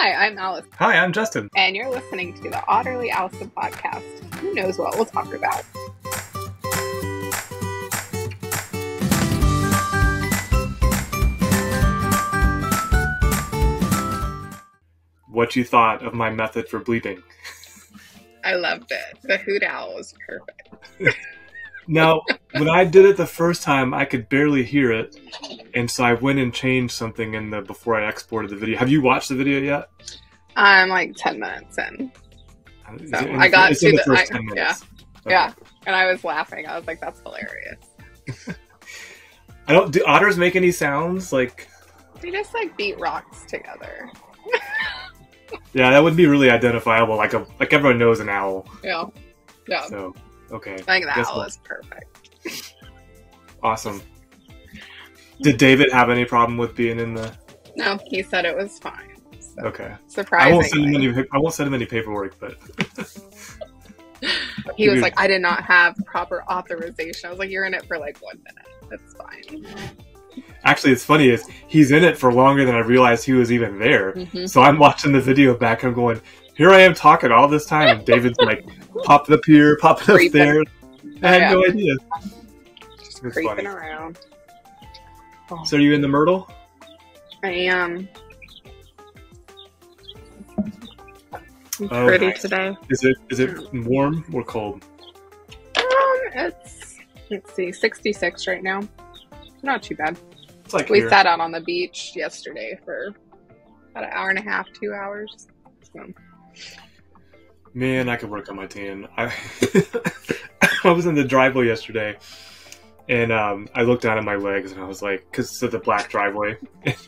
Hi, I'm Alice. Hi, I'm Justin. And you're listening to the Otterly Owlsome podcast. Who knows what we'll talk about? What you thought of my method for bleeping? I loved it. The hoot owl was perfect. Now, when I did it the first time, I could barely hear it, and so I went and changed something before I exported the video. Have you watched the video yet? I'm like 10 minutes in. So I got to the first 10 minutes. Yeah. Okay. Yeah. And I was laughing. I was like, that's hilarious. Do otters make any sounds? Like, they just like beat rocks together. Yeah, that would be really identifiable. Like everyone knows an owl. Yeah. Yeah. So, okay. I think the owl is perfect. Awesome. Did David have any problem with being in the... No, he said it was fine. So. Okay. Surprisingly. I won't send him any paperwork, but... He was like, I did not have proper authorization. I was like, you're in it for like 1 minute. That's fine. Actually, it's funny is he's in it for longer than I realized he was even there. Mm-hmm. So I'm watching the video back. I'm going, here I am talking all this time, and David's like popping up here, popping up there. I had no idea. Just it's creeping funny. Around. Oh. So are you in the Myrtle? I am. Pretty nice. Today. Is it warm or cold? It's let's see, 66 right now. Not too bad. It's like we sat out on the beach yesterday for about an hour and a half, 2 hours. So. Man, I could work on my tan. I was in the driveway yesterday, and I looked down at my legs, and I was like, because it's the black driveway,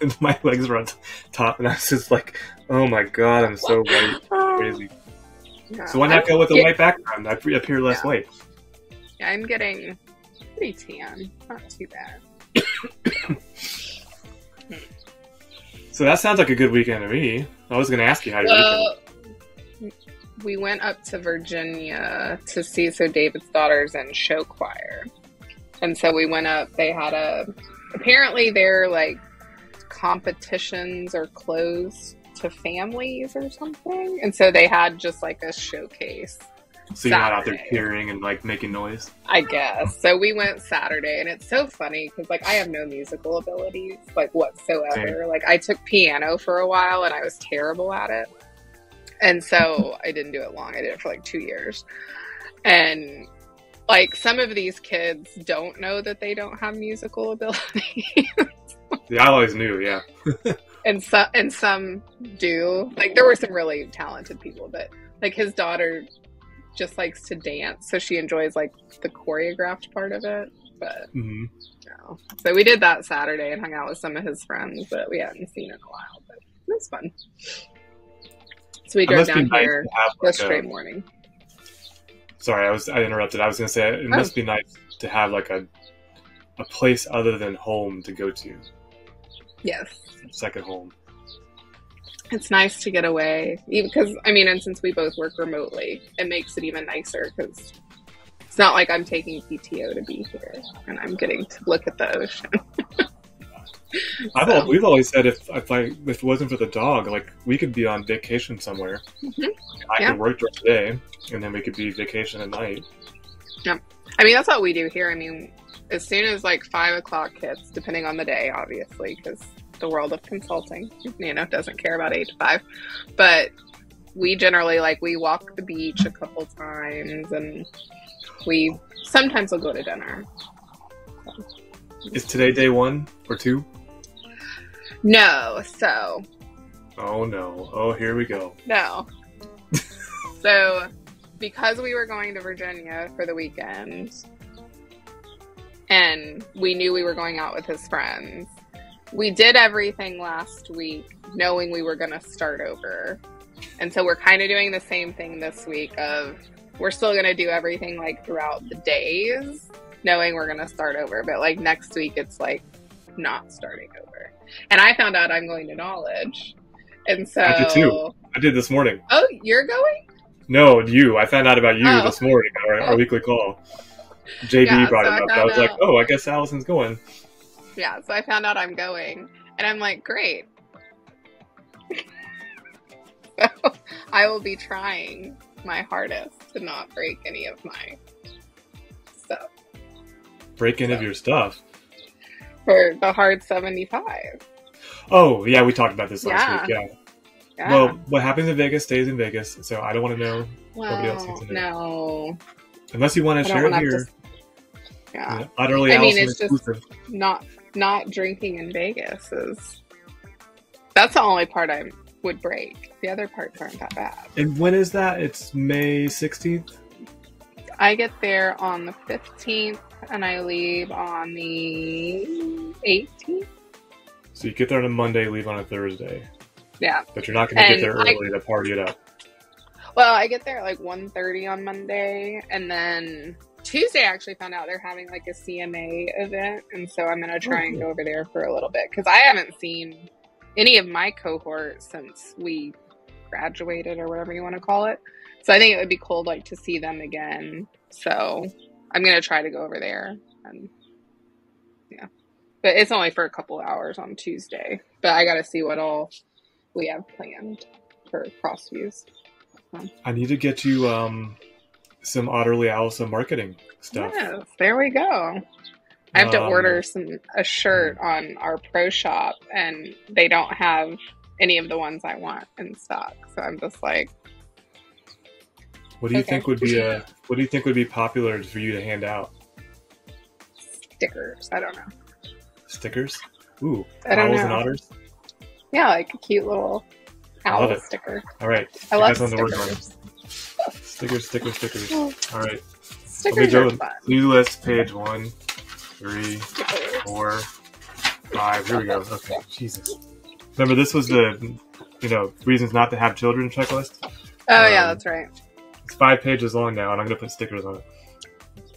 and my legs were on top, and I was just like, oh my god, I'm so white. Crazy. Yeah, so why not go with the white background? I appear less white. Yeah, I'm getting pretty tan. Not too bad. So that sounds like a good weekend to me. I was going to ask you how your weekend. We went up to Virginia to see David's daughter's in show choir. And so we went up, they had apparently their like competitions are closed to families or something. And so they had just like a showcase. So you're not out there cheering and like making noise? I guess. So we went Saturday, and it's so funny because like I have no musical abilities like whatsoever. Same. Like I took piano for a while and I was terrible at it. And so I didn't do it long. I did it for like 2 years. And like some of these kids don't know that they don't have musical abilities. Yeah, I always knew, yeah. and some do. Like there were some really talented people, but like his daughter just likes to dance, so she enjoys like the choreographed part of it. But no. So we did that Saturday and hung out with some of his friends that we hadn't seen in a while. But it was fun. So we drove down here yesterday morning. Sorry, I interrupted. I was going to say it must be nice to have like a place other than home to go to. Yes. Second home. It's nice to get away, because and since we both work remotely, it makes it even nicer because it's not like I'm taking PTO to be here and I'm getting to look at the ocean. We've always said if it wasn't for the dog, like we could be on vacation somewhere. Mm-hmm. I could work during the day, and then we could be vacation at night. Yeah, that's what we do here. As soon as like 5 o'clock hits, depending on the day, obviously, because the world of consulting, doesn't care about 8 to 5, but we generally we walk the beach a couple times, and we sometimes will go to dinner. So. Is today day 1 or 2? No, so. Oh no! Oh, here we go. No. So, because we were going to Virginia for the weekend, and we knew we were going out with his friends. We did everything last week knowing we were going to start over. And so we're kind of doing the same thing this week of we're still going to do everything like throughout the days knowing we're going to start over. But like next week, it's like not starting over. And I found out I'm going to Knowledge. And so... I did too. I did this morning. Oh, you're going? No, you. I found out about you this morning, our weekly call. JB brought it up. I was like, oh, I guess Allison's going. Yeah, so I found out I'm going, and I'm like, great. So I will be trying my hardest to not break any of my stuff. Break any of your stuff? For the hard 75. Oh, yeah, we talked about this last week. Yeah. Well, what happens in Vegas stays in Vegas, so I don't want to know. Nobody else needs to know. No. Unless you want to share it here. Yeah. Utterly I mean, Owlsome it's exclusive. just not drinking in Vegas is... That's the only part I would break. The other parts aren't that bad. And when is that? It's May 16th? I get there on the 15th, and I leave on the 18th. So you get there on a Monday, leave on a Thursday. Yeah. But you're not going to get there early to party it up. Well, I get there at like 1:30 on Monday, and then Tuesday I actually found out they're having like a CMA event, and so I'm going to try and go over there for a little bit, because I haven't seen any of my cohort since we graduated, or whatever you want to call it. So I think it would be cool like to see them again. So I'm going to try to go over there, and yeah. But it's only for a couple hours on Tuesday. But I got to see what all we have planned for Crossviews. I need to get you some Otterly Owlsome marketing stuff. Yes, there we go. I have to order a shirt on our pro shop, and they don't have any of the ones I want in stock. So I'm just like, what do you think would be popular for you to hand out? Stickers. I don't know. Stickers? Ooh, I don't owls know. and otters? Yeah, like a cute little owl sticker. All right. I love stickers. Stickers. All right. Stickers are fun. New list, page 1, 3, 4, 5. Here we go. Okay. Jesus. Remember, this was the, reasons not to have children checklist? Oh, yeah, that's right. It's 5 pages long now, and I'm going to put stickers on it.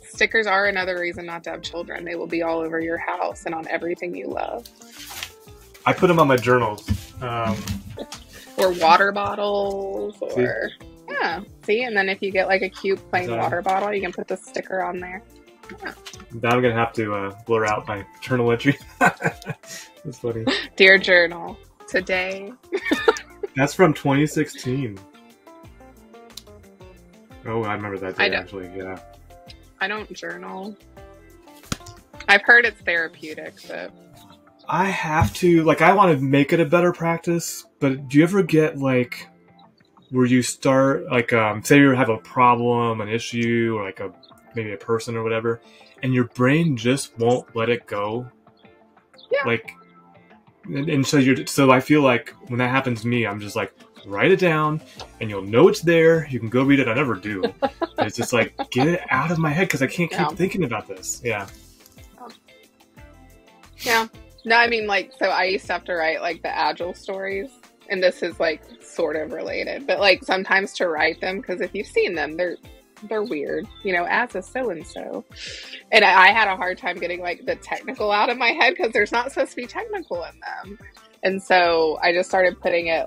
Stickers are another reason not to have children. They will be all over your house and on everything you love. I put them on my journals. Or water bottles, or... Yeah, see? And then if you get like a cute plain water bottle, you can put the sticker on there. Yeah. Now I'm going to have to blur out my journal entry. That's funny. Dear Journal, today. That's from 2016. Oh, I remember that day, actually, yeah. I don't journal. I've heard it's therapeutic, but... I have to, I want to make it a better practice, but do you ever get, where you start, say you have a problem, an issue, or maybe a person or whatever, and your brain just won't let it go? Yeah. And so I feel like when that happens to me, I'm just write it down, and you'll know it's there. You can go read it. I never do. But it's just get it out of my head, because I can't keep thinking about this. Yeah. Yeah. No, I mean, so I used to have to write, the Agile stories. And this is, sort of related. But, sometimes to write them, because if you've seen them, they're weird. As a so-and-so. And I had a hard time getting, the technical out of my head, because there's not supposed to be technical in them. And so I just started putting it,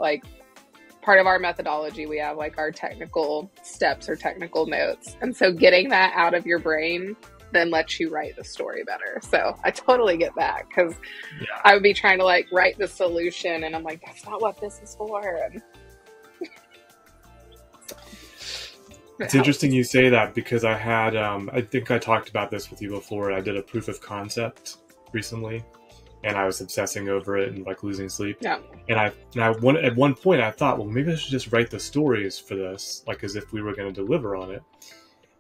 part of our methodology, we have, our technical steps or technical notes. And so getting that out of your brain then lets you write the story better. So I totally get that, because I would be trying to write the solution, and I'm like, that's not what this is for. And it's interesting you say that, because I had I think I talked about this with you before. I did a proof of concept recently, and I was obsessing over it and losing sleep. Yeah. And at one point I thought, well, maybe I should just write the stories for this, as if we were going to deliver on it.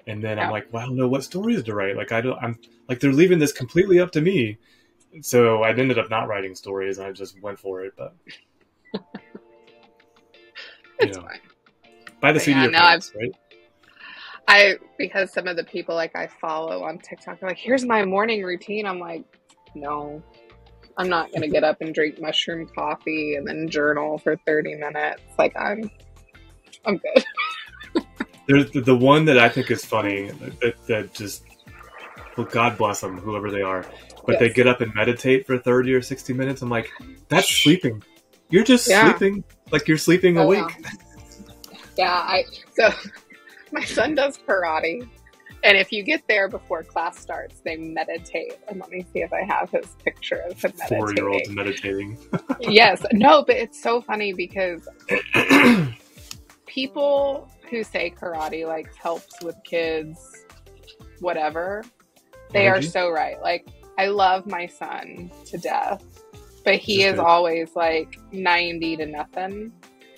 And then I'm well, I don't know what stories to write. I'm they're leaving this completely up to me. So I ended up not writing stories, and I just went for it. But it's fine. By the seat of your pants, right? Because some of the people I follow on TikTok are here's my morning routine. I'm no, I'm not going to get up and drink mushroom coffee and then journal for 30 minutes. I'm good. There's the one that I think is funny that just, well, God bless them, whoever they are, but they get up and meditate for 30 or 60 minutes. I'm that's sleeping. You're just sleeping, you're sleeping awake. Yeah, so my son does karate, and if you get there before class starts, they meditate. And let me see if I have his picture of him meditating. 4-year-olds meditating. Yes. No, but it's so funny because people who say karate like helps with kids, whatever, they are so right. Like, I love my son to death, but he is always like 90 to nothing.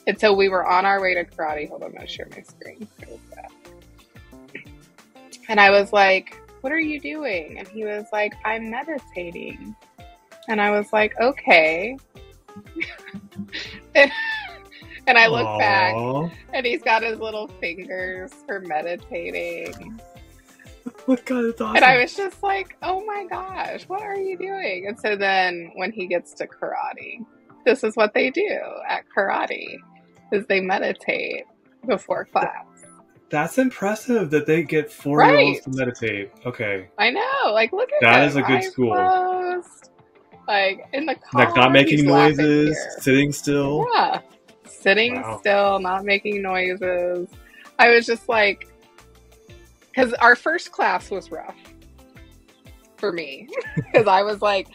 And so we were on our way to karate. Hold on, I'm going to share my screen. And I was like, what are you doing? And he was like, I'm meditating. And I was like, okay. and I look back, and he's got his little fingers for meditating. Oh God, that's awesome. And I was just like, oh my gosh, what are you doing? And so then when he gets to karate, this is what they do at karate, is they meditate before class. That's impressive that they get 4-year-olds to meditate. Okay. I know. Like, look at that. That is a good school. Closed. Like, in the car, like not making noises, sitting still. Yeah. Sitting still, not making noises. I was just like, because our first class was rough for me. Because I was like,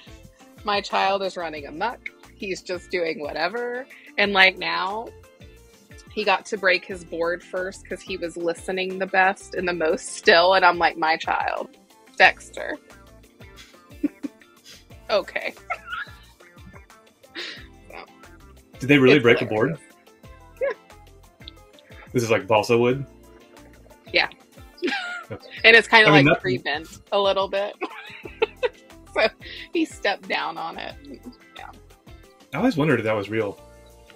my child is running amok. He's just doing whatever. And like now, he got to break his board first because he was listening the best and the most still. And I'm like, my child, Dexter. Okay. So, did they really break a board? Yeah. This is like balsa wood? Yeah. And it's kind of like pre-bent a little bit. So he stepped down on it. Yeah. I always wondered if that was real.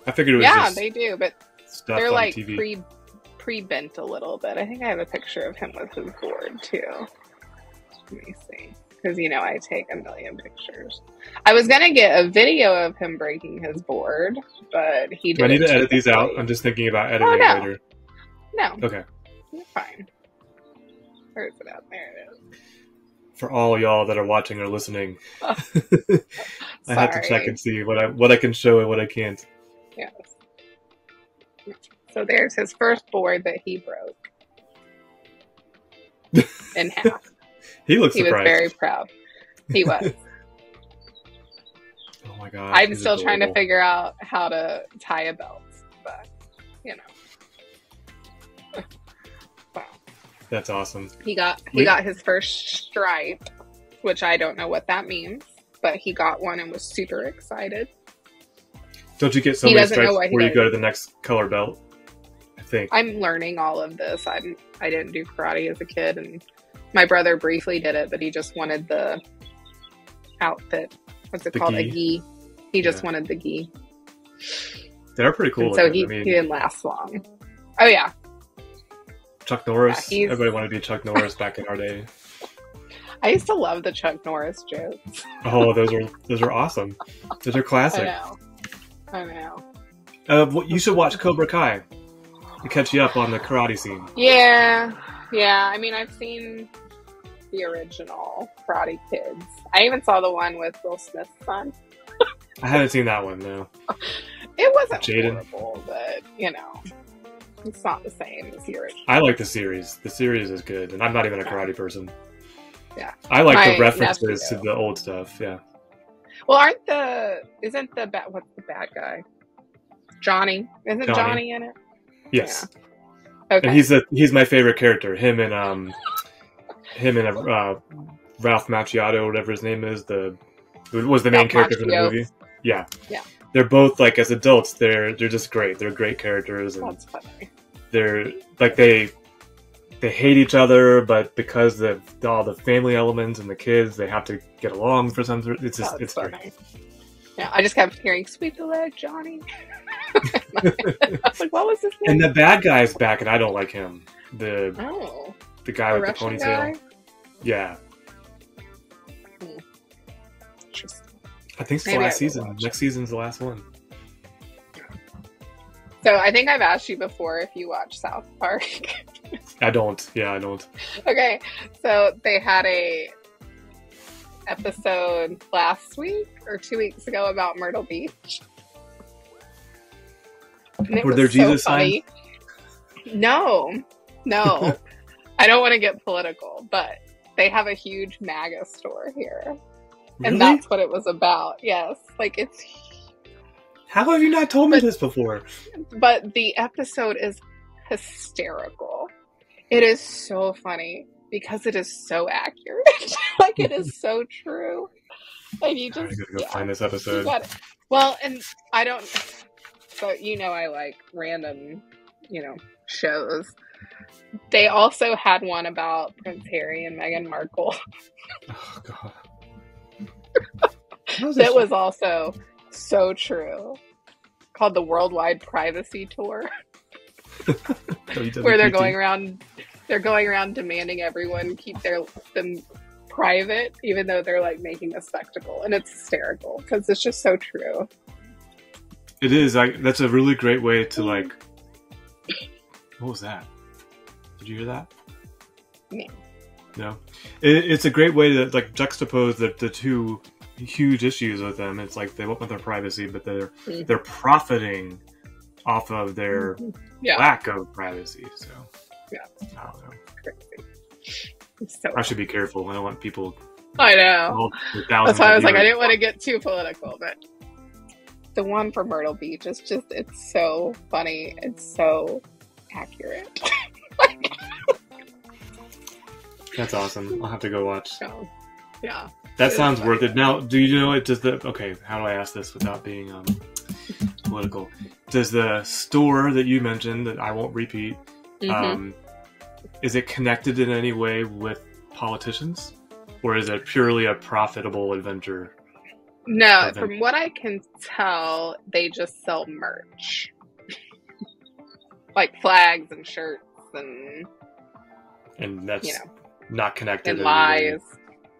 I figured it was just they do, but they're like TV. pre-bent a little bit. I think I have a picture of him with his board too. Let me see. Because, you know, I take a million pictures. I was going to get a video of him breaking his board, but he didn't. Do I need to edit these out? I'm just thinking about editing later. No. Okay. You're fine. Where is it out? There it is. For all y'all that are watching or listening, I have to check and see what I can show and what I can't. Yes. So there's his first board that he broke in half. He looks surprised. He was very proud. He was. Oh my God. I'm still trying to figure out how to tie a belt, but you know. Wow. That's awesome. He got his first stripe, which I don't know what that means, but he got one and was super excited. Don't you get so many stripes before you go to the next color belt? I think. I'm learning all of this. I didn't do karate as a kid, and my brother briefly did it, but he just wanted the outfit. What's it called? A gi. He just wanted the gi. They're pretty cool. And so he didn't last long. Oh yeah. Chuck Norris. Everybody wanted to be Chuck Norris back in our day. I used to love the Chuck Norris jokes. Oh, those are awesome. Those are classic. I know. You should watch Cobra Kai to catch you up on the karate scene. Yeah. I mean, I've seen the original Karate Kids. I even saw the one with Will Smith's son. I haven't seen that one, though. It wasn't horrible, but, you know, it's not the same as the original. I like the series. The series is good, and I'm not even a karate person. Yeah. I like the references to the old stuff, yeah. Well, what's the bad guy? Johnny. Isn't Johnny in it? Yes. Yeah. Okay. And he's my favorite character. Him and Ralph Macchio, whatever his name is, was the main character in the movie. Yeah. Yeah. They're both like as adults, they're just great. They're great characters, and that's funny. They're like they hate each other, but because of all the family elements and the kids, they have to get along for some. It's funny. Great. Yeah, I just kept hearing "Sweep the leg, Johnny." I was like, what was his name? And the bad guy's back, and I don't like him. The guy with Russian the ponytail. Guy? Yeah. Interesting. I think it's the last season. Next season's the last one. So I think I've asked you before if you watch South Park. I don't. Yeah, I don't. Okay, so they had a episode last week or 2 weeks ago about Myrtle Beach. Were there Jesus signs? No. I don't want to get political, but they have a huge MAGA store here. Really? And that's what it was about. Yes. Like it's... How have you not told me this before? But the episode is hysterical. It is so funny because it is so accurate. Like, it is so true. And you just... I gotta go find this episode. Well, and I don't... So, I like random, shows. They also had one about Prince Harry and Meghan Markle. Oh, God. That was also so true. Called the Worldwide Privacy Tour. Where they're going around demanding everyone keep them private, even though they're like making a spectacle. And it's hysterical because it's just so true. It is. That's a really great way to like... What was that? Did you hear that? No. It's a great way to like juxtapose the two huge issues with them. It's like they want their privacy, but they're profiting off of their lack of privacy. So I don't know. So I should be careful. I don't want people. I know. That's why I was like, I didn't want to get too political, but the one for Myrtle Beach is it's so funny. It's so accurate. That's awesome. I'll have to go watch. So, yeah. That sounds worth it. Now, do you know it? Okay, how do I ask this without being political? Does the store that you mentioned that I won't repeat, is it connected in any way with politicians, or is it purely a profitable adventure? No, from what I can tell, they just sell merch, like flags and shirts and that's not connected. And lies,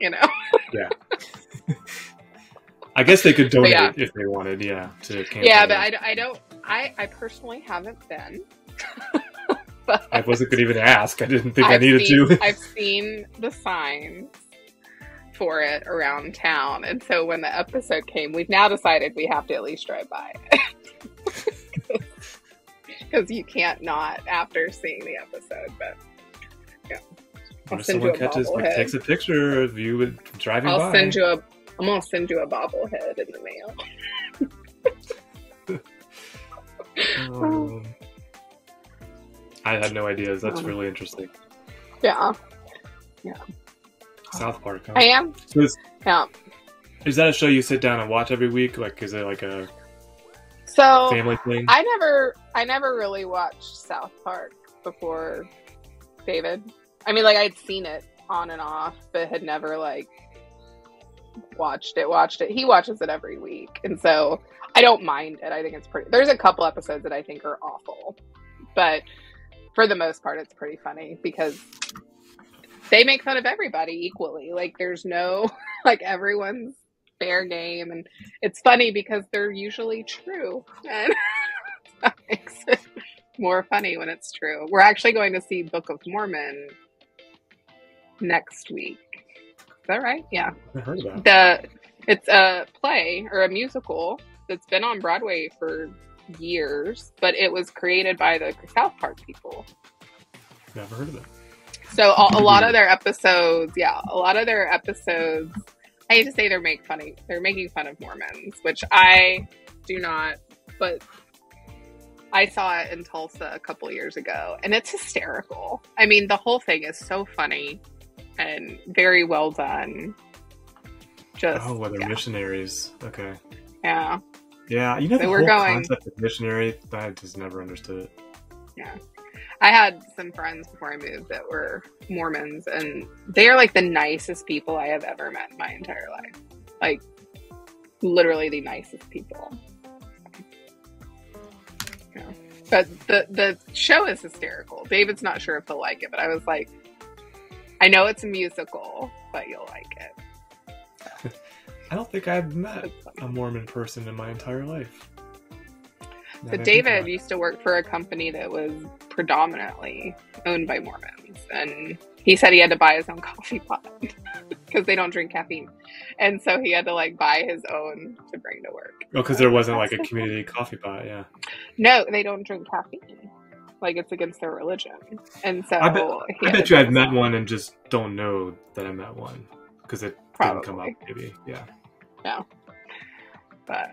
Yeah. I guess they could donate if they wanted, to campaign. Yeah, but I don't. I personally haven't been. But I wasn't going to even ask. I didn't think I needed to. I've seen the signs for it around town, and so when the episode came, we've now decided we have to at least drive by because you can't not after seeing the episode. But I'll send you a bobblehead. Takes a picture of you driving by. I'm gonna send you a bobblehead in the mail. I had no ideas. That's really interesting. Yeah. South Park. Huh? I am. So yeah. Is that a show you sit down and watch every week? Like, is it like a family thing? I never really watched South Park before David. I mean, like, I'd seen it on and off, but had never like watched it. He watches it every week, and so I don't mind it. I think it's pretty. There's a couple episodes that I think are awful, but for the most part, it's pretty funny because they make fun of everybody equally. Like, there's no, like, everyone's fair game, and it's funny because they're usually true, and that makes it more funny when it's true. We're actually going to see Book of Mormon next week. Is that right? Yeah. I heard about it. It's a play or a musical that's been on Broadway for years, but it was created by the South Park people. Never heard of it. So a lot of their episodes, I hate to say they're making fun of Mormons, which I do not, but I saw it in Tulsa a couple years ago, and it's hysterical. I mean, the whole thing is so funny and very well done. They're missionaries. Okay. Yeah. Yeah, the whole concept of missionary, I just never understood it. Yeah. I had some friends before I moved that were Mormons, and they are like the nicest people I have ever met in my entire life. Like, literally the nicest people. Yeah. But the show is hysterical. David's not sure if he'll like it, but I was like, I know it's a musical, but you'll like it. So. I don't think I've met a Mormon person in my entire life. So David used to work for a company that was predominantly owned by Mormons, and he said he had to buy his own coffee pot because they don't drink caffeine, and so he had to like buy his own to bring to work. Oh, because there wasn't like a community coffee pot, yeah. No, they don't drink caffeine. Like, it's against their religion, and so I bet you I've met one and just don't know that I met one because it didn't come up. Maybe, yeah. Yeah, but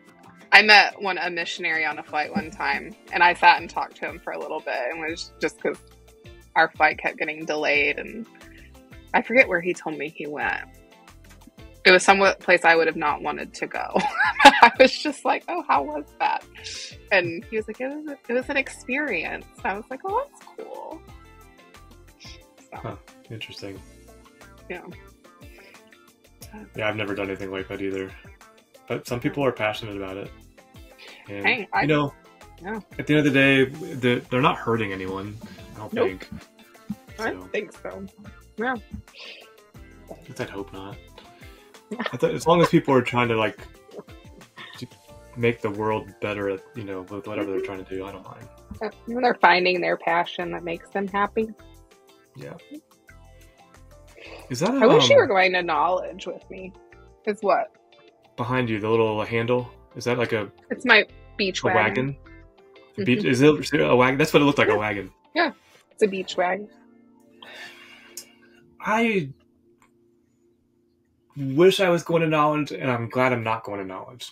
I met a missionary on a flight one time, and I sat and talked to him for a little bit, and it was just because our flight kept getting delayed, and I forget where he told me he went. It was some place I would have not wanted to go. I was just like, oh, how was that? And he was like, it was an experience. And I was like, oh, that's cool. So, huh. Interesting. Yeah. Yeah, I've never done anything like that either. But some people are passionate about it. And, hey, you know, yeah. At the end of the day, they're not hurting anyone, I don't think. I don't think so. Yeah. I'd hope not. As long as people are trying to, like, make the world better at, you know, with whatever they're trying to do, I don't mind. They're finding their passion that makes them happy. Yeah. Is that I wish you were going to Knowledge with me. Is what? Behind you, the little handle? Is that like a... It's my beach wagon. Beach, is it a wagon? That's what it looked like, a wagon. Yeah, it's a beach wagon. I wish I was going to Knowledge, and I'm glad I'm not going to Knowledge.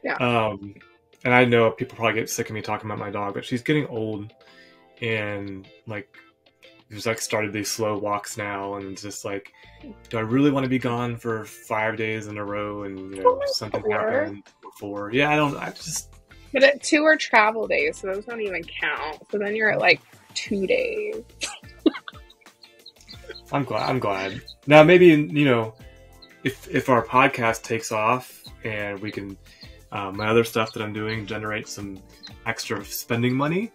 Yeah. And I know people probably get sick of me talking about my dog, but she's getting old, and like, there's like started these slow walks now, and it's just like, do I really want to be gone for 5 days in a row, and you know something happened before? Yeah, I just. But at 2 are travel days, so those don't even count. So then you're at like 2 days. I'm glad. Now maybe, you know, if our podcast takes off and we can, my other stuff that I'm doing generate some extra spending money,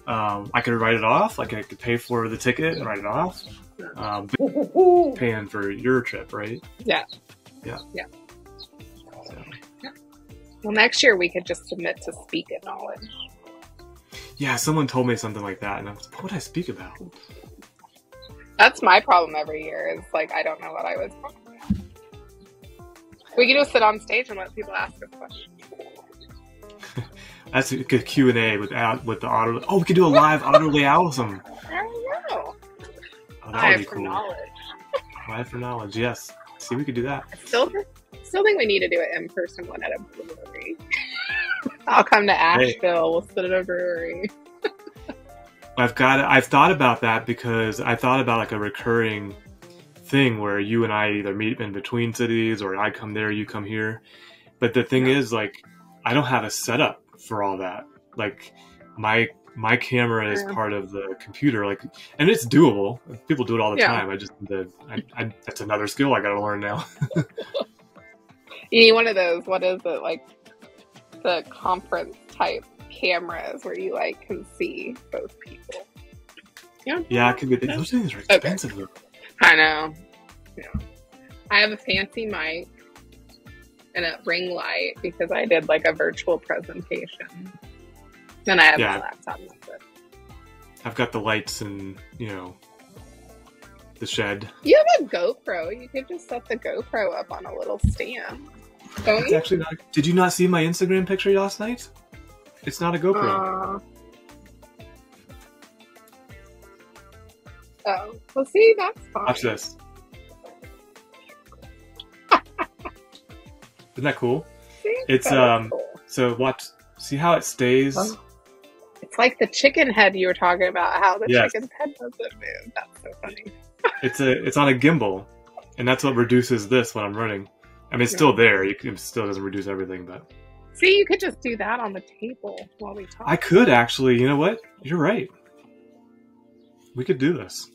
I could write it off. Like I could pay for the ticket and write it off. Paying for your trip, right? Yeah. Yeah. Yeah. So. Yeah. Well, next year we could just submit to speak at Knowledge. Yeah, someone told me something like that, and I was like, what would I speak about? That's my problem every year. Is like I don't know what I was talking about. We can just sit on stage and let people ask us questions. That's a good Q&A with the Otterly. Oh, we could do a live Otterly Owlsome. I don't know. Oh, that would be for cool. Knowledge. Live for Knowledge, yes. See, we could do that. I still think we need to do an in-person one at a brewery. I'll come to Asheville. Hey. We'll sit at a brewery. I've thought about that because I thought about like a recurring thing where you and I either meet in between cities or I come there, you come here. But the thing is, like, I don't have a setup for all that. Like, my camera is part of the computer, like, and it's doable. People do it all the time. I just that's another skill I got to learn now. You need one of those. What is it, like the conference type cameras where you like can see both people? Yeah, I could get those things are expensive. Okay. I know. Yeah, I have a fancy mic and a ring light because I did like a virtual presentation. Then I have my laptop. I've got the lights and, you know, the shed. You have a GoPro. You could just set the GoPro up on a little stand. Don't you? Actually not. Did you not see my Instagram picture last night? It's not a GoPro. Oh, well, see, that's fine. Watch this. Isn't that cool? See? It's cool. So watch. See how it stays. Oh. It's like the chicken head you were talking about. How the chicken's head doesn't move. That's so funny. It's on a gimbal, and that's what reduces this when I'm running. I mean, it's still there. It still doesn't reduce everything, but. See, you could just do that on the table while we talk. I could actually. You know what? You're right. We could do this.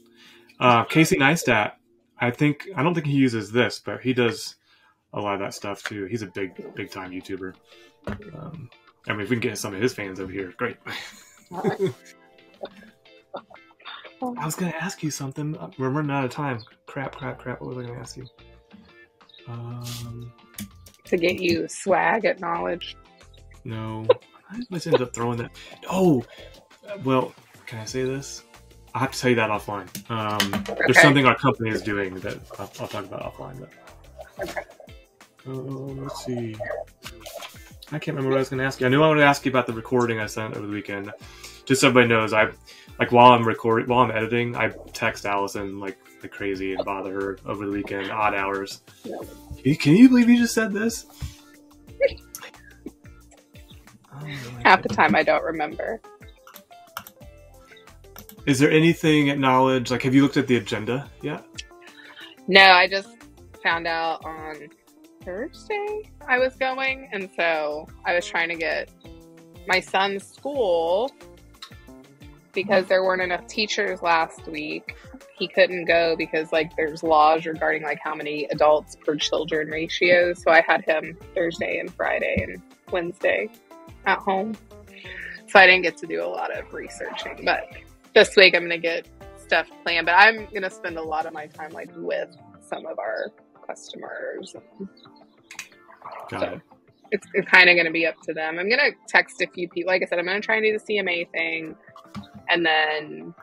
Casey Neistat, I don't think he uses this, but he does a lot of that stuff too. He's a big time YouTuber. I mean, if we can get some of his fans over here, great. Right. I was going to ask you something. We're running out of time. Crap. What was I going to ask you? To get you swag at Knowledge. No. I always end up throwing that. Oh, well, can I say this? I'll have to tell you that offline. There's something our company is doing that I'll talk about offline. But... Okay. Let's see. I can't remember what I was going to ask you. I knew I wanted to ask you about the recording I sent over the weekend. Just so everybody knows, while I'm editing, I text Allison like crazy and bother her over the weekend, odd hours. Can you believe you just said this? Half the time I don't remember. Is there anything at Knowledge, like have you looked at the agenda yet? No, I just found out on Thursday I was going, and so I was trying to get my son's school, because there weren't enough teachers last week. He couldn't go because like there's laws regarding like how many adults per children ratios. So I had him Thursday and Friday and Wednesday at home. So I didn't get to do a lot of researching, but this week I'm going to get stuff planned, but I'm going to spend a lot of my time like with some of our customers. Got it. It's kind of going to be up to them. I'm going to text a few people. Like I said, I'm going to try and do the CMA thing. And then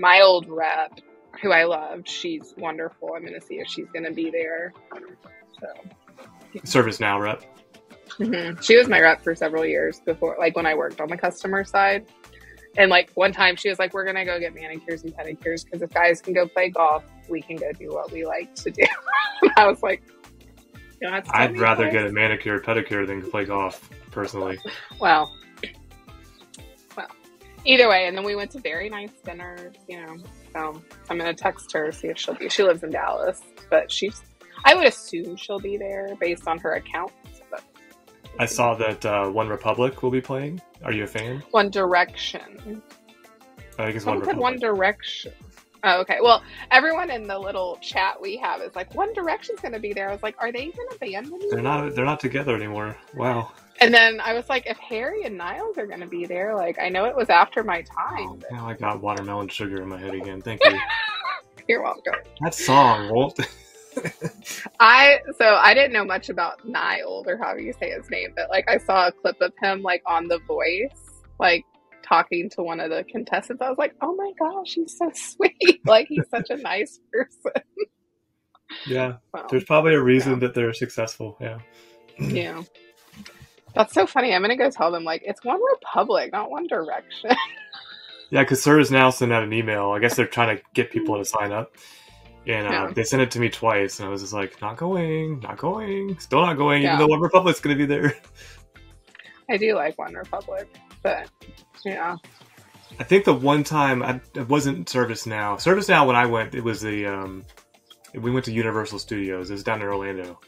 my old rep, who I loved, she's wonderful. I'm going to see if she's going to be there. So, ServiceNow rep. Mm-hmm. She was my rep for several years before, like when I worked on the customer side. And like one time she was like, we're going to go get manicures and pedicures because if guys can go play golf, we can go do what we like to do. And I was like, I'd rather get a manicure or pedicure than play golf, personally. Well, either way. And then we went to very nice dinners, so I'm going to text her, see if she lives in Dallas, but I would assume she'll be there based on her accounts. But I saw that One Republic will be playing. Are you a fan? One Direction. I think it's One Republic. One Direction. Oh, okay. Well, everyone in the little chat we have is like, One Direction's going to be there. I was like, are they even a band anymore? They're not together anymore. Wow. And then I was like, if Harry and Niles are going to be there, like, I know it was after my time. Oh, now I got watermelon sugar in my head again. Thank you. You're welcome. That song, Walt. I didn't know much about Niles, or however you say his name, but like I saw a clip of him like on The Voice, like talking to one of the contestants. I was like, oh my gosh, he's so sweet. Like he's such a nice person. Yeah. There's probably a reason that they're successful. Yeah. Yeah. That's so funny. I'm going to go tell them, like, it's One Republic, not One Direction. Yeah, because ServiceNow sent out an email. I guess they're trying to get people to sign up. And they sent it to me twice. And I was just like, not going, still not going, even though One Republic's going to be there. I do like One Republic, but yeah. I think the one time, it wasn't ServiceNow. ServiceNow, when I went, it was we went to Universal Studios. It was down in Orlando.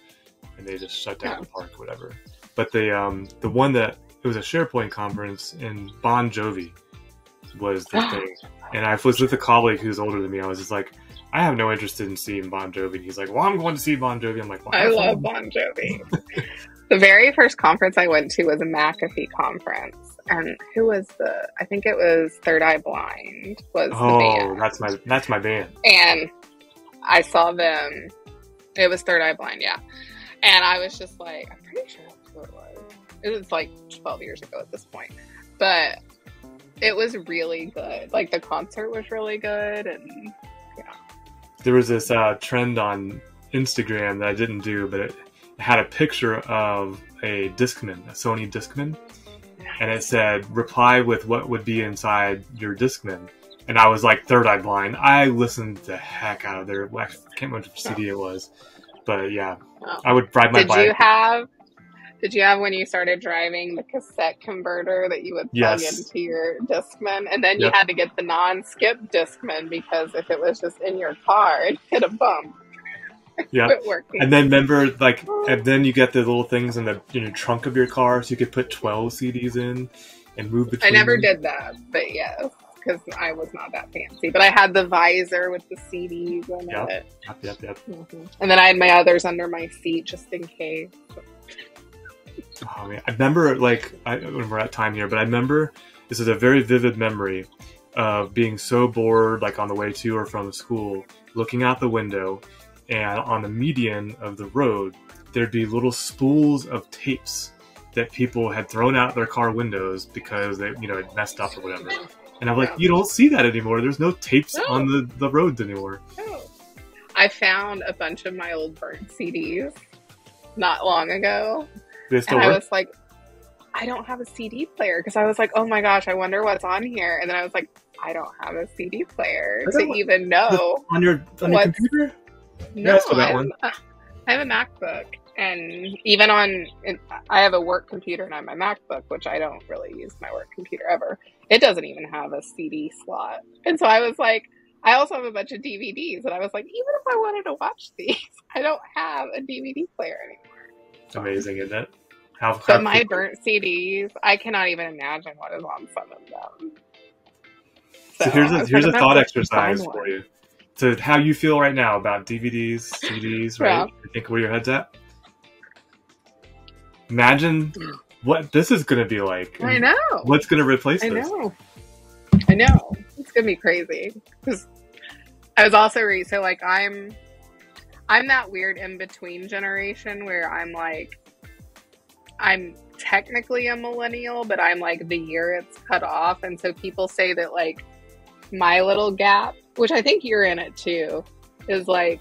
And they just shut down the park, whatever. But the one that it was a SharePoint conference, and Bon Jovi was the thing. And I was with a colleague who's older than me. I was just like, I have no interest in seeing Bon Jovi. And he's like, well, I'm going to see Bon Jovi. I'm like, well, I love Bon Jovi. The very first conference I went to was a McAfee conference. And I think it was Third Eye Blind was the band. Oh, that's my band. And I saw them. It was Third Eye Blind, yeah. And I was just like, I'm pretty sure that's what it was. It was like 12 years ago at this point. But it was really good. Like, the concert was really good. And, yeah. There was this trend on Instagram that I didn't do, but it had a picture of a Discman, a Sony Discman. And it said, reply with what would be inside your Discman. And I was like, Third Eye Blind. I listened the heck out of their, I can't remember which CD it was. But yeah, I would ride my bike. Did you have when you started driving the cassette converter that you would plug into your Discman? And then you had to get the non-skip Discman because if it was just in your car, it hit a bump. Yeah. And then remember, like, and then you get the little things in the trunk of your car so you could put 12 CDs in and move between I never did that, but yes. Because I was not that fancy. But I had the visor with the CDs in it. Yep. Mm-hmm. And then I had my others under my seat just in case. Oh, man. I remember, when we're at time here, but I remember, this is a very vivid memory of being so bored, like on the way to or from school, looking out the window, and on the median of the road, there'd be little spools of tapes that people had thrown out their car windows because they, it messed up or whatever. And I'm like, you don't see that anymore. There's no tapes on the roads anymore. No. I found a bunch of my old burnt CDs not long ago. They still work? I was like, I don't have a CD player. Because I was like, oh my gosh, I wonder what's on here. And then I was like, I don't have a CD player to even know. On your computer? No, I still got one. I have a MacBook. And even I have a work computer and I have my MacBook, which I don't really use my work computer ever. It doesn't even have a CD slot. And so I was like, I also have a bunch of DVDs. And I was like, even if I wanted to watch these, I don't have a DVD player anymore. Amazing, isn't it? But my burnt CDs, I cannot even imagine what is on some of them. So here's a thought exercise for you. So how you feel right now about DVDs, CDs, right? You think where your head's at? Imagine what this is going to be like. I know. What's going to replace this? I know. It's going to be crazy. Because I was also so like I'm that weird in between generation where I'm technically a millennial, but I'm like the year it's cut off, and so people say that like my little gap, which I think you're in it too, is like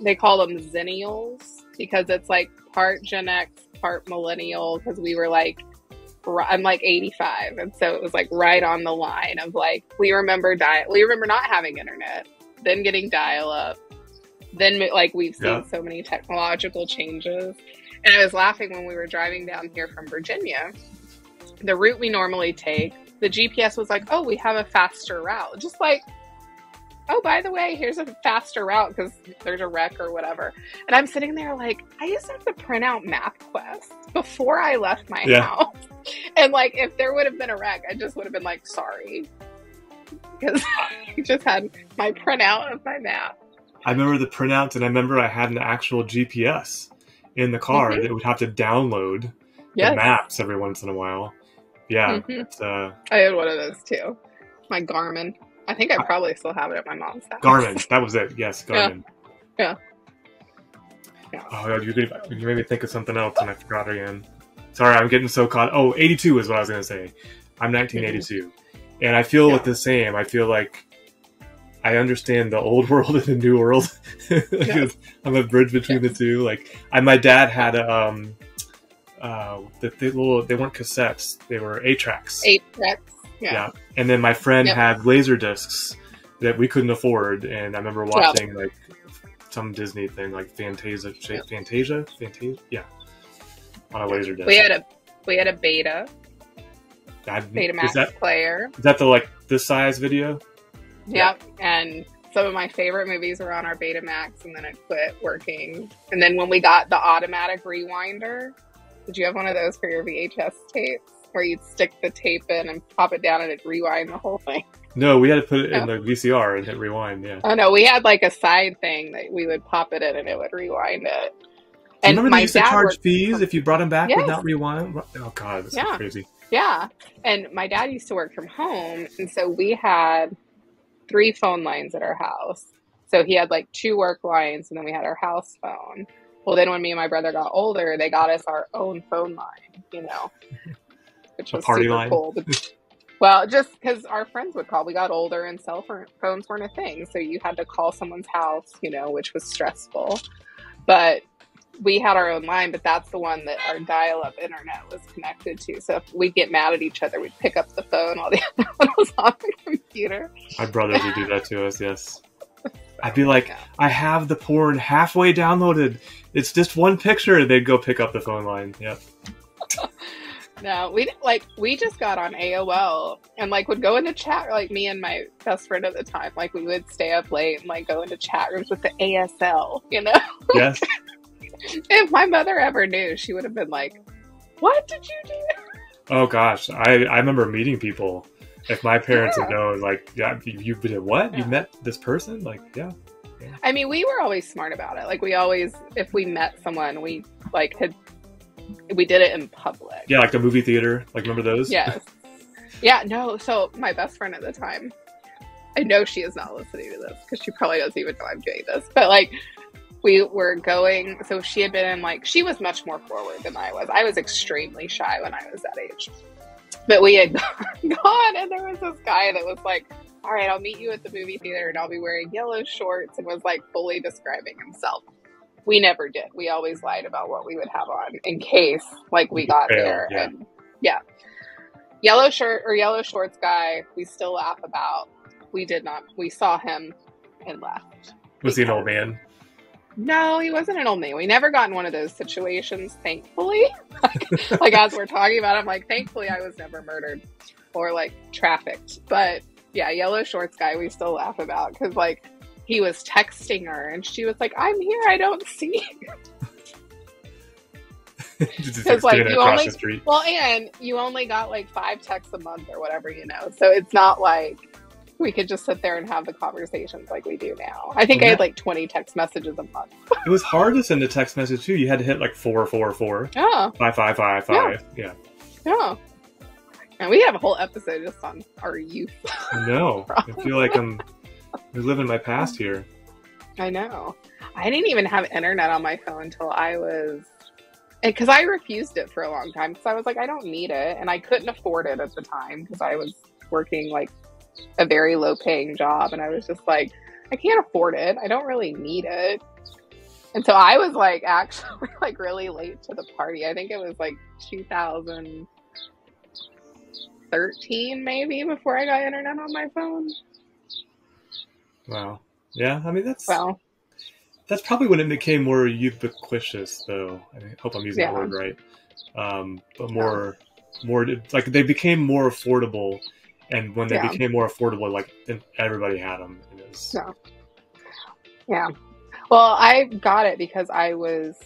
they call them zillenials because it's like part Gen X, part millennial, because we were like, I'm like 85, and so it was like right on the line of like we remember not having internet, then getting dial-up, then like we've seen so many technological changes. And I was laughing when we were driving down here from Virginia, the route we normally take, the GPS was like, oh, we have a faster route. Just like, oh, by the way, here's a faster route because there's a wreck or whatever. And I'm sitting there like, I used to have to print out MapQuest before I left my house. And like, if there would have been a wreck, I just would have been like, sorry. Because I just had my printout of my map. I remember the printouts, and I remember I had an actual GPS in the car that would have to download the maps every once in a while. Yeah. I had one of those too. My Garmin. I think I probably still have it at my mom's house. Garmin. That was it. Yes, Garmin. Yeah. Oh, you made me think of something else and I forgot again. Sorry, I'm getting so caught. Oh, 82 is what I was going to say. I'm 1982. And I feel the same. I feel like I understand the old world and the new world. I'm a bridge between the two. Like, my dad had they weren't cassettes; they were 8-tracks. 8-tracks. Yeah. And then my friend had laser discs that we couldn't afford, and I remember watching like some Disney thing, like Fantasia, on a laser disc. We had a Beta. Betamax player. Is that the this size video? Yep, and some of my favorite movies were on our Betamax, and then it quit working. And then when we got the automatic rewinder, did you have one of those for your VHS tapes? Where you'd stick the tape in and pop it down and it'd rewind the whole thing? No, we had to put it in the VCR and hit rewind, Oh no, we had like a side thing that we would pop it in and it would rewind it. And remember they used to charge fees if you brought them back without rewind? Oh god, that's so crazy. Yeah, and my dad used to work from home, and so we had 3 phone lines at our house. So he had like 2 work lines, and then we had our house phone. Well, then when me and my brother got older, they got us our own phone line, which was party super line. cool. Well, just because our friends would call. We got older and cell phones weren't a thing. So you had to call someone's house, which was stressful. But we had our own line, but that's the one that our dial-up internet was connected to. So if we'd get mad at each other, we'd pick up the phone while the other one was on the computer. My brothers would do that to us, yes. I'd be like, I have the porn halfway downloaded. It's just one picture. And they'd go pick up the phone line. Yep. No, we just got on AOL and would go into chat, me and my best friend at the time, we would stay up late and go into chat rooms with the ASL, Yes. If my mother ever knew, she would have been like, what did you do? Oh gosh, I remember meeting people. If my parents had known, you did what? You met this person? Yeah. I mean, we were always smart about it. We always, if we met someone, we we did it in public. Yeah, like the movie theater. Remember those? Yes. Yeah, no. So my best friend at the time, I know she is not listening to this because she probably doesn't even know I'm doing this. But we were going, so she had been in she was much more forward than I was. I was extremely shy when I was that age. But we had gone and there was this guy that was all right, I'll meet you at the movie theater and I'll be wearing yellow shorts, and was fully describing himself. We never did. We always lied about what we would have on in case we got there. Yeah. And yellow shirt or yellow shorts guy, we still laugh about. We did not. We saw him and left. Was he an old man? No, he wasn't an old man. We never got in one of those situations, thankfully. Like as we're talking about, I'm like, thankfully I was never murdered or like trafficked. But yeah, yellow shorts guy, we still laugh about because like he was texting her and she was like, "I'm here, I don't see you." Because like you only, well, and you only got like 5 texts a month or whatever, you know. So it's not like we could just sit there and have the conversations like we do now. I think I had like 20 text messages a month. It was hard to send a text message too. You had to hit like 444. Yeah. 5555. Yeah. Yeah. And we have a whole episode just on our youth. I know. I feel like I'm reliving my past here. I know. I didn't even have internet on my phone until I was, because I refused it for a long time because I was like, I don't need it. And I couldn't afford it at the time because I was working like a very low paying job. And I was just like, I can't afford it. I don't really need it. And so I was like actually like really late to the party. I think it was like 2013 maybe before I got internet on my phone. Wow. Yeah. I mean, that's probably when it became more ubiquitous, though. I hope I'm using that word right. But more like they became more affordable, and when they became more affordable, like then everybody had them. It was... Yeah. Well, I got it because I was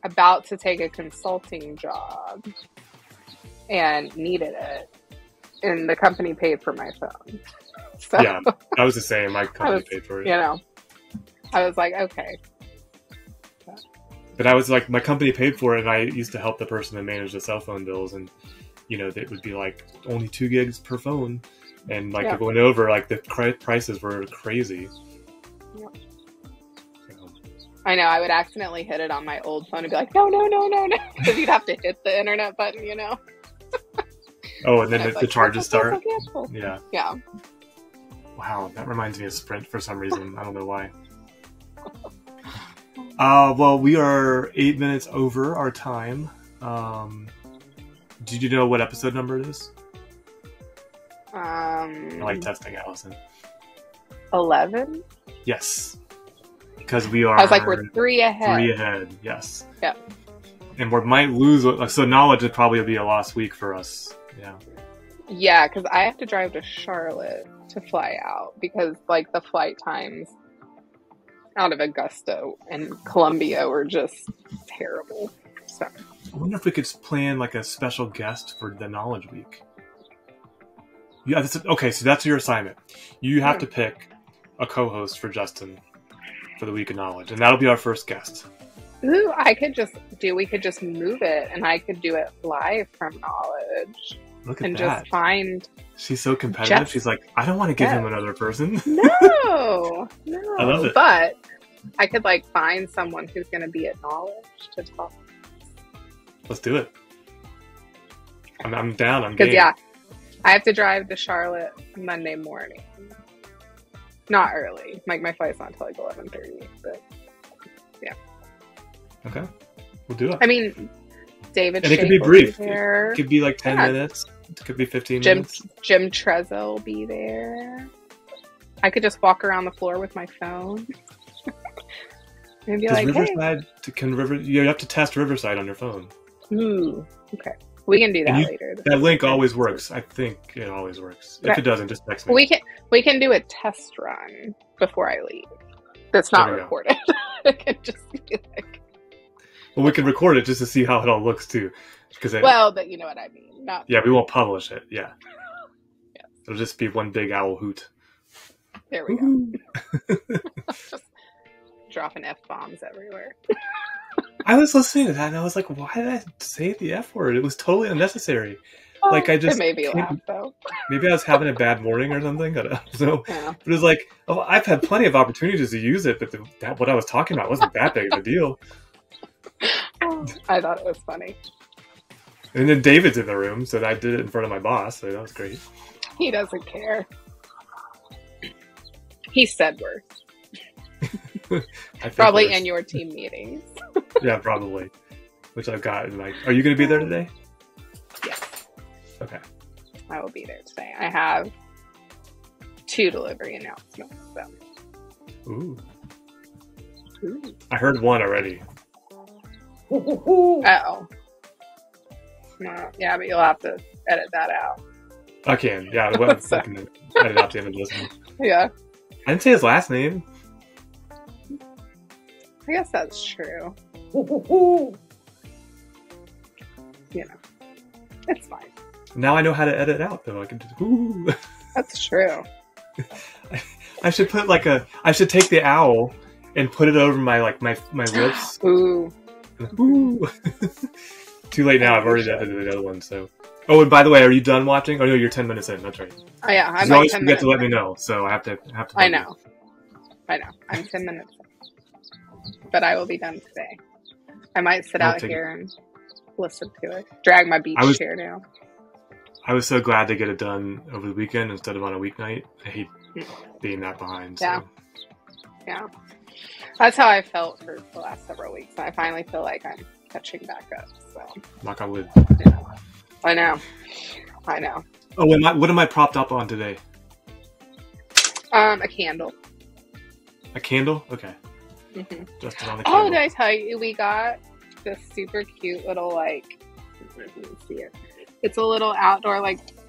about to take a consulting job and needed it, and the company paid for my phone. So, yeah, I was the same. My company paid for it. You know, I was like, okay. But I was like, my company paid for it, and I used to help the person that managed the cell phone bills, and you know, it would be like only 2 gigs per phone, and like it went over, like the prices were crazy. Yeah. So. I know. I would accidentally hit it on my old phone and be like, no, because you'd have to hit the internet button, you know. Oh, and then the charges start. Yeah. Wow, that reminds me of Sprint for some reason. I don't know why. Well, we are 8 minutes over our time. Did you know what episode number it is? I like testing, Allison. 11? Yes. Because we are... I was like, we're 3 ahead. 3 ahead, yes. Yep. And we might lose... So knowledge would probably be a lost week for us. Yeah. Yeah, because I have to drive to Charlotte to fly out. Because, like, the flight times out of Augusta and Columbia were just terrible. So I wonder if we could plan, like, a special guest for the knowledge week. Yeah, okay, so that's your assignment. You have to pick a co-host for Justin for the week of knowledge, and that'll be our first guest. Ooh, we could just move it, and I could do it live from knowledge. Look at and that. Just find. She's so competitive. She's like, I don't want to give him another person. No. I love it. But I could like find someone who's going to be at knowledge to talk. Let's do it. I'm down. I'm game. Because I have to drive to Charlotte Monday morning. Not early. Like my flight's not until like 11:30. But yeah. Okay, we'll do it. I mean, David. And it could be brief. It could be like 10 minutes. It could be 15 minutes. Jim Trezzo will be there. I could just walk around the floor with my phone. And be like, Riverside, you have to test Riverside on your phone. Ooh, okay. We can do that later. That link always works. I think it always works. If it doesn't, just text me. We can do a test run before I leave. That's not recorded. It can just be like. Well, we can record it just to see how it all looks too. But you know what I mean. We won't publish it. Yeah. Yeah. It'll just be one big owl hoot. There we go. Just dropping F-bombs everywhere. I was listening to that and I was like, why did I say the F word? It was totally unnecessary. Like I just... It made me laugh though. Maybe I was having a bad morning or something. I don't know. Yeah. But it was like, I've had plenty of opportunities to use it, but what I was talking about wasn't that big of a deal. I thought it was funny. And then David's in the room, so I did it in front of my boss, so that was great. He doesn't care. He said worse. Probably worse. In your team meetings. Yeah, probably. Which I've got. Like, are you going to be there today? Yes. Okay. I will be there today. I have 2 delivery announcements. So. Ooh. Ooh. I heard one already. Uh-oh. No, yeah, but you'll have to edit that out. I can. Yeah, I can edit out the images. Yeah. I didn't say his last name. I guess that's true. You know, it's fine. Now I know how to edit out, though. I can just. Ooh. That's true. I should put I should take the owl and put it over my lips. Ooh. Ooh. Too late now. I've already edited the other one. So. Oh, and by the way, are you done watching? Oh no, you're 10 minutes in. That's right. Oh yeah, I'm you always forget to let me know, so I have to. I know. I'm 10 minutes in, but I will be done today. I might sit out here and listen to it. Drag my beach chair down. I was so glad to get it done over the weekend instead of on a weeknight. I hate being that behind. So. Yeah. That's how I felt for the last several weeks. I finally feel like I'm catching back up. So. Knock on wood. Yeah. I know. Oh, what am I propped up on today? A candle. A candle? Okay. Mm-hmm. Justin on the candle. Oh, did I tell you we got this super cute little let me see it. It's a little outdoor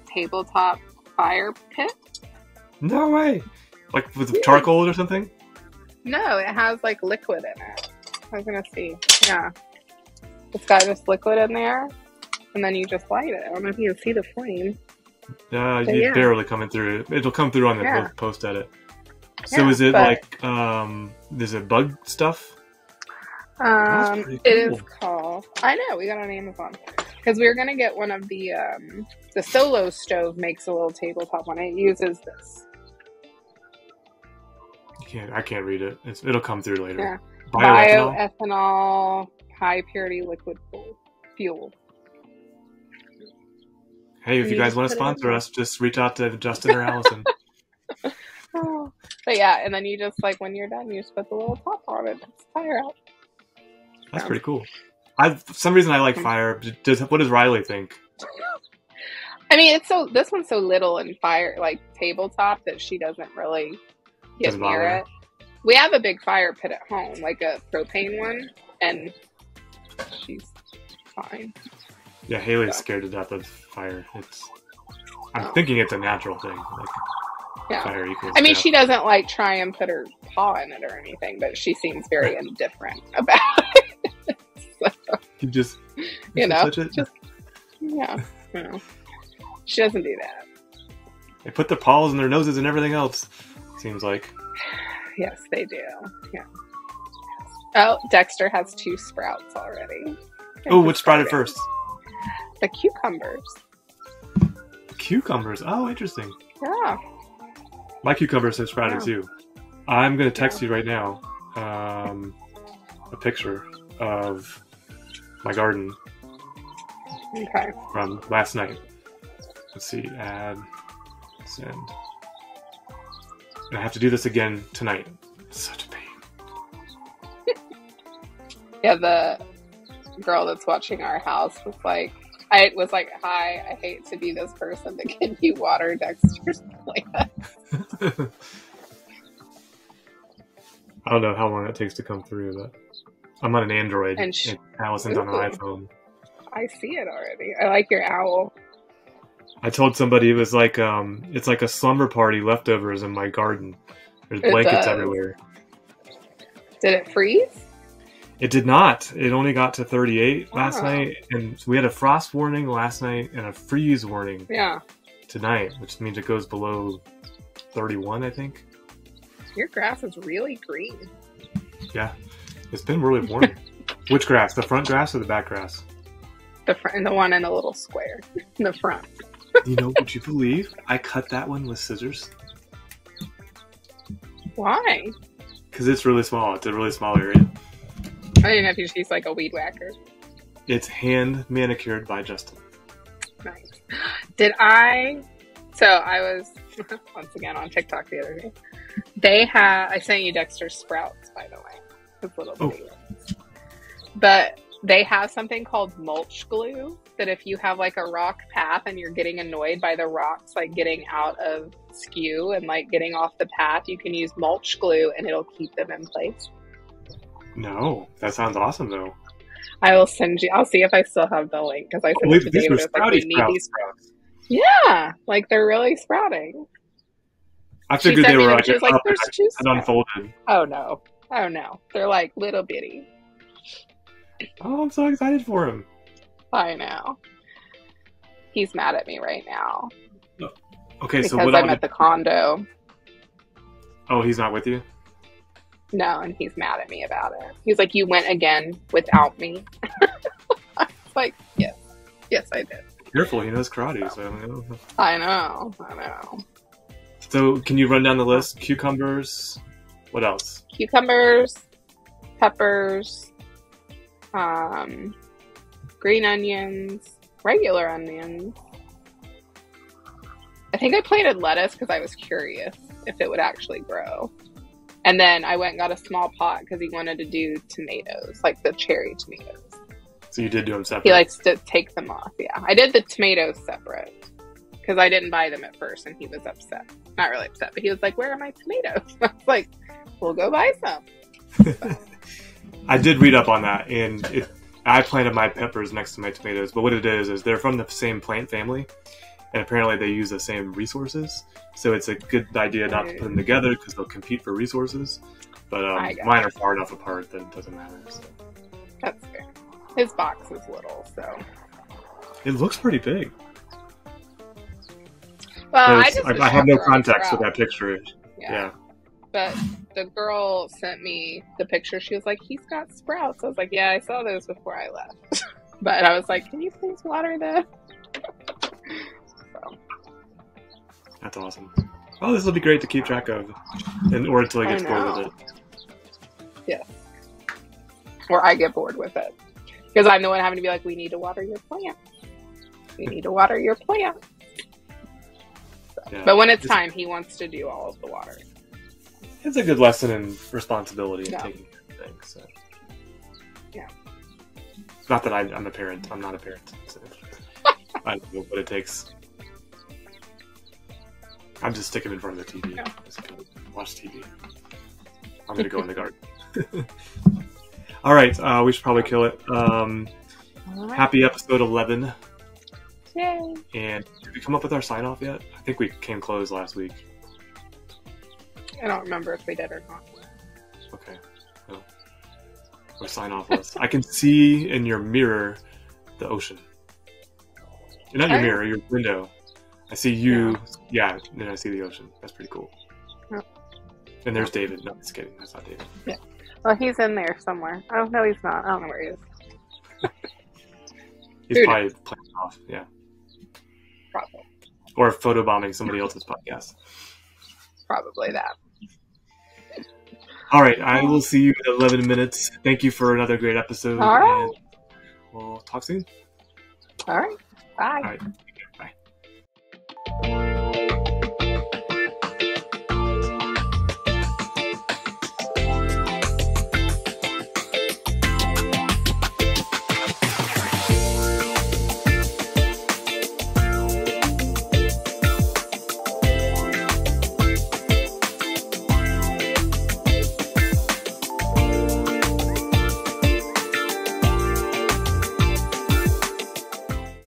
tabletop fire pit. No way. Like with charcoal or something? No, it has liquid in it. I was gonna see. Yeah. It's got this liquid in there. And then you just light it. I don't know if you can see the flame. It's barely coming through. It'll come through on the post edit. So is it is it bug stuff? It is called. I know, we got it on Amazon. Because we were gonna get one of the Solo stove makes a little tabletop one. It uses this. I can't read it. It'll come through later. Yeah. Bioethanol, high purity liquid fuel. Hey, if you guys want to sponsor us, just reach out to Justin or Allison. But yeah, and then you just when you're done, you just put the little top on it. It's fire out. That's pretty cool. For some reason I like fire. What does Riley think? I mean, this one's so little and fire tabletop that she doesn't really get near it. We have a big fire pit at home, a propane one, and she's fine. Yeah, Haley's scared to death of fire. I'm thinking it's a natural thing. Fire equals death. She doesn't try and put her paw in it or anything, but she seems very indifferent about it. So, you just touch it? She doesn't do that. They put their paws in their noses and everything else, seems like. Yes, they do. Yeah. Oh, Dexter has 2 sprouts already. Oh, which sprouted first? The cucumbers. Cucumbers? Oh, interesting. Yeah. My cucumbers have sprouted too. I'm going to text you right now a picture of my garden from last night. Let's see. Add. Send. And I have to do this again tonight. It's such a pain. Yeah, the girl that's watching our house was hi, I hate to be this person, but can you water Dexter's plants? I don't know how long it takes to come through, but I'm on an Android and Allison's on an iPhone. I see it already. I like your owl. I told somebody it was it's like a slumber party leftovers in my garden. There's blankets everywhere. Did it freeze? It did not. It only got to 38 last night, and we had a frost warning last night and a freeze warning tonight, which means it goes below 31, I think. Your grass is really green. Yeah, it's been really warm. Which grass? The front grass or the back grass? The front, the one in the little square in the front. Would you believe I cut that one with scissors? Why? Because it's really small. It's a really small area. I didn't know if you should use a weed whacker. It's hand manicured by Justin. Nice. So I was once again on TikTok the other day. I sent you Dexter's sprouts, by the way. His little baby. But they have something called mulch glue that if you have a rock path and you're getting annoyed by the rocks getting out of skew and getting off the path, you can use mulch glue and it'll keep them in place. No, that sounds awesome though. I will send you. I'll see if I still have the link because I sent it to These were David. It's like, we need these. Yeah, like they're really sprouting. I figured they were like, she was like, there's two and unfolded. Oh no, they're like little bitty. Oh, I'm so excited for him. I know. He's mad at me right now. Okay, because so what I'm at the condo. Oh, he's not with you? No, and he's mad at me about it. He's like, you went again without me. I was like, yes, I did. Careful, he knows karate. So I know. So, can you run down the list? Cucumbers. What else? Cucumbers, peppers, green onions, regular onions. I think I planted lettuce because I was curious if it would actually grow. And then I went and got a small pot because he wanted to do tomatoes, like the cherry tomatoes. So you did do them separate? He likes to take them off, yeah. I did the tomatoes separate because I didn't buy them at first and he was upset. Not really upset, but he was like, where are my tomatoes? I was like, we'll go buy some. So. I did read up on that, and I planted my peppers next to my tomatoes, but what it is they're from the same plant family, and apparently they use the same resources, so it's a good idea not to put them together because they'll compete for resources, but mine are far enough apart that it doesn't matter. So. That's fair. His box is little, so... It looks pretty big. Well, I have no context with that picture. Yeah. But the girl sent me the picture. She was like, he's got sprouts. I was like, yeah, I saw those before I left. But I was like, can you please water them? So. That's awesome. Oh, this will be great to keep track of. Or until he gets bored with it. Yes. Or I get bored with it. Because I'm the one having to be like, we need to water your plant. We need to water your plant. So. Yeah, but when it's time, he wants to do all of the watering. It's a good lesson in responsibility and taking care of things. So. Yeah. Not that I'm a parent. I'm not a parent. So I don't know what it takes. I'm just sticking in front of the TV. Yeah. Just watch TV. I'm going to go in the garden. All right. We should probably kill it. Right. Happy episode 11. Yay. And did we come up with our sign-off yet? I think we came close last week. I don't remember if we did or not. Okay. Well, our sign-off list. I can see in your mirror the ocean. Not your mirror, your window. I see you. Yeah, then I see the ocean. That's pretty cool. Oh. And there's David. No, just kidding. That's not David. Yeah. Well, he's in there somewhere. Oh, no, he's not. I don't know where he is. He's probably playing off. Yeah. Probably. Or photobombing somebody else's podcast. Probably that. All right. I will see you in 11 minutes. Thank you for another great episode. All right. And we'll talk soon. All right. Bye. All right.